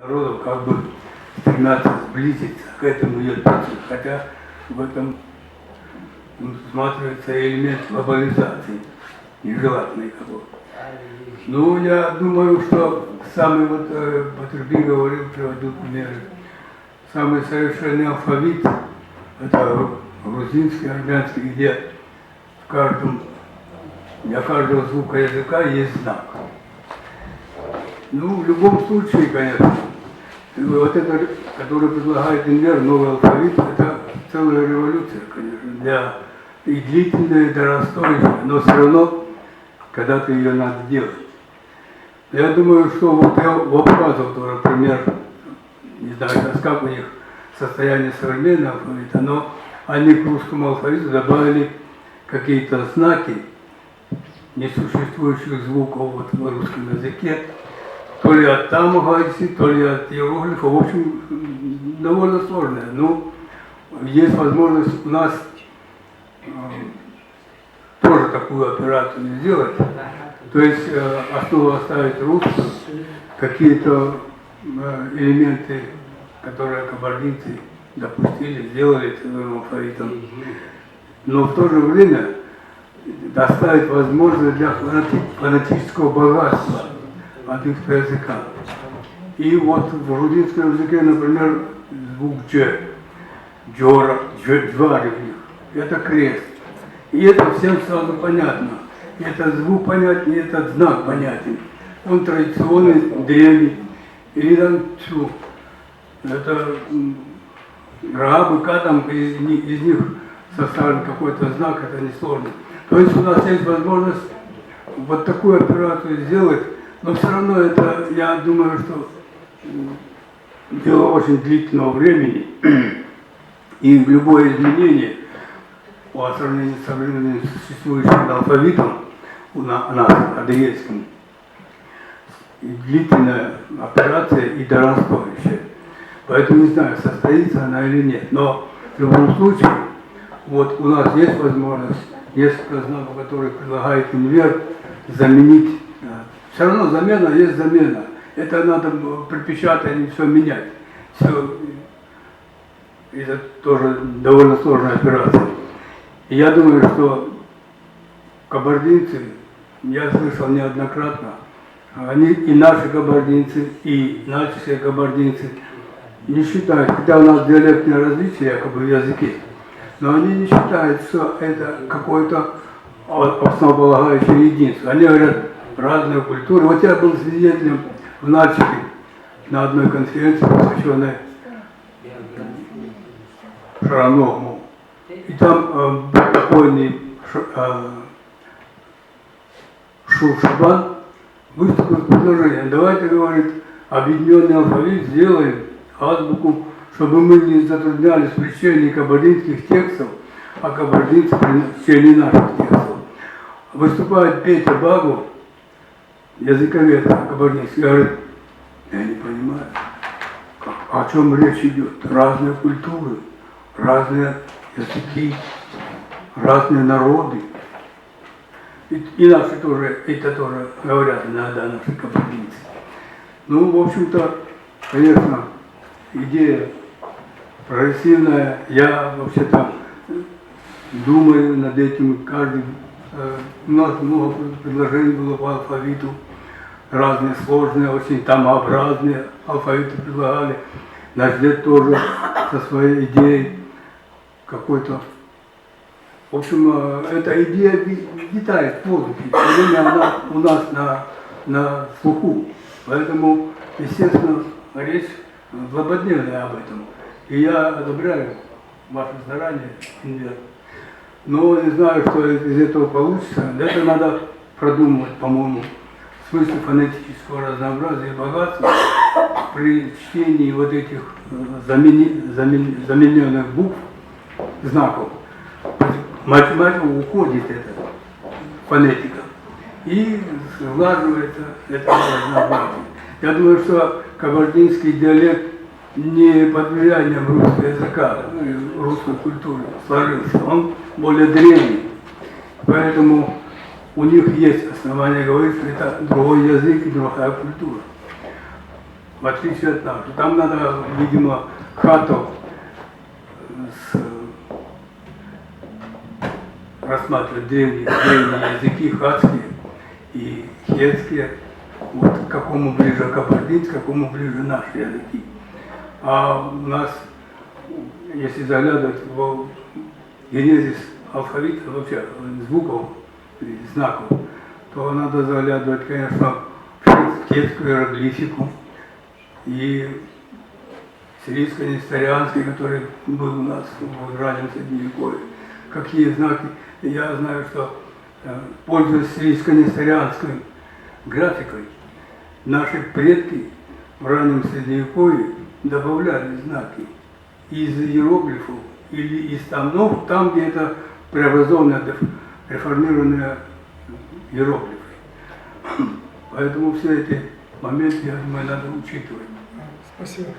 народов как бы стремятся сблизиться, к этому идет процесс, хотя в этом усматривается элемент глобализации, нежелательный какой-то. Ну, я думаю, что самый Батырбин говорил, приводил примеры, самый совершенный алфавит – это грузинский, армянский, где для каждого звука языка есть знак. Ну, в любом случае, конечно, вот это, который предлагает Инвер, новый алфавит, это целая революция, конечно, и длительная, и дорогостоящая, но все равно когда-то ее надо делать. Я думаю, что вот я показывал тоже пример, не знаю, как у них состояние современного алфавита, но они к русскому алфавиту добавили какие-то знаки несуществующих звуков вот в русском языке, то ли от тамагайси, то ли от иероглифа, в общем, довольно сложное. Ну, есть возможность у нас тоже такую операцию сделать, то есть основу оставить русскую, какие-то элементы, которые кабардинцы допустили, сделали целым алфавитом, но в то же время доставить возможность для фонетического богатства от их языка. И вот в грузинском языке, например, звук «дж», «джора», «джвари» в них, это крест. И это всем сразу понятно. И этот звук понятен, и этот знак понятен. Он традиционный, древний. Или там все. Это рабы, там из них составлен какой-то знак, это несложно. То есть у нас есть возможность вот такую операцию сделать, но все равно это, я думаю, что дело очень длительного времени, и любое изменение по сравнению с современным существующим алфавитом у нас, адыгейским, длительная операция и дорогостоящая. Поэтому не знаю, состоится она или нет. Но в любом случае, вот у нас есть возможность несколько знаков, которые предлагает Инвер, заменить. Все равно замена есть замена. Это надо при печатании все менять. Все. Это тоже довольно сложная операция. И я думаю, что кабардинцы, я слышал неоднократно, они и наши кабардинцы, и наши кабардинцы не считают, хотя у нас диалектные различия якобы в языке, но они не считают, что это какое-то основополагающее единство. Они говорят, разные культуры. Вот я был свидетелем в Нальчике на одной конференции, посвященной Шаронову. И там покойный Шуршабан выступил с предложением: давайте, говорит, объединенный алфавит сделаем, азбуку, чтобы мы не затруднялись при чтении кабардинских текстов, а кабардинцы при чтении наших текстов. Выступает Петя Багу, языковед кабардинский, говорит: я не понимаю, о чем речь идет. Разные культуры, разные языки, разные народы. И наши тоже, это тоже говорят иногда наши кабардинцы. Ну, в общем-то, конечно, идея прогрессивная. Я вообще-то думаю над этим каждый. У нас много предложений было по алфавиту, разные сложные, очень томообразные алфавиты предлагали. Наш дед тоже со своей идеей какой-то. В общем, эта идея витает в воздухе, все время она у нас на слуху. Поэтому, естественно, речь злободневная об этом. И я одобряю ваше старание, Инвер. Но не знаю, что из этого получится. Это надо продумывать, по-моему, в смысле фонетического разнообразия и богатства при чтении вот этих замененных букв, знаков. Математика уходит эта фонетика и сглаживается это разнообразие. Я думаю, что кабардинский диалект не под влиянием русского языка, русской культуры сложился, он более древний. Поэтому у них есть основания говорить, что это другой язык и другая культура. в отличие от нашего. Там надо, видимо, хату рассматривать древние языки, хатские и хетские, вот к какому ближе кабардинцы, к какому ближе наши языки. А у нас, если заглядывать в генезис алфавита, вообще звуков и знаков, то надо заглядывать, конечно, в хетскую иероглифику и сирийско-несторианский, который был у нас в раннем Средневековье. Какие знаки? Я знаю, что, пользуясь сирийско-несторианской графикой, наши предки в раннем Средневековье добавляли знаки из иероглифов или из томов, там, где это преобразованные, реформированные иероглифы. Поэтому все эти моменты, я думаю, надо учитывать. Спасибо.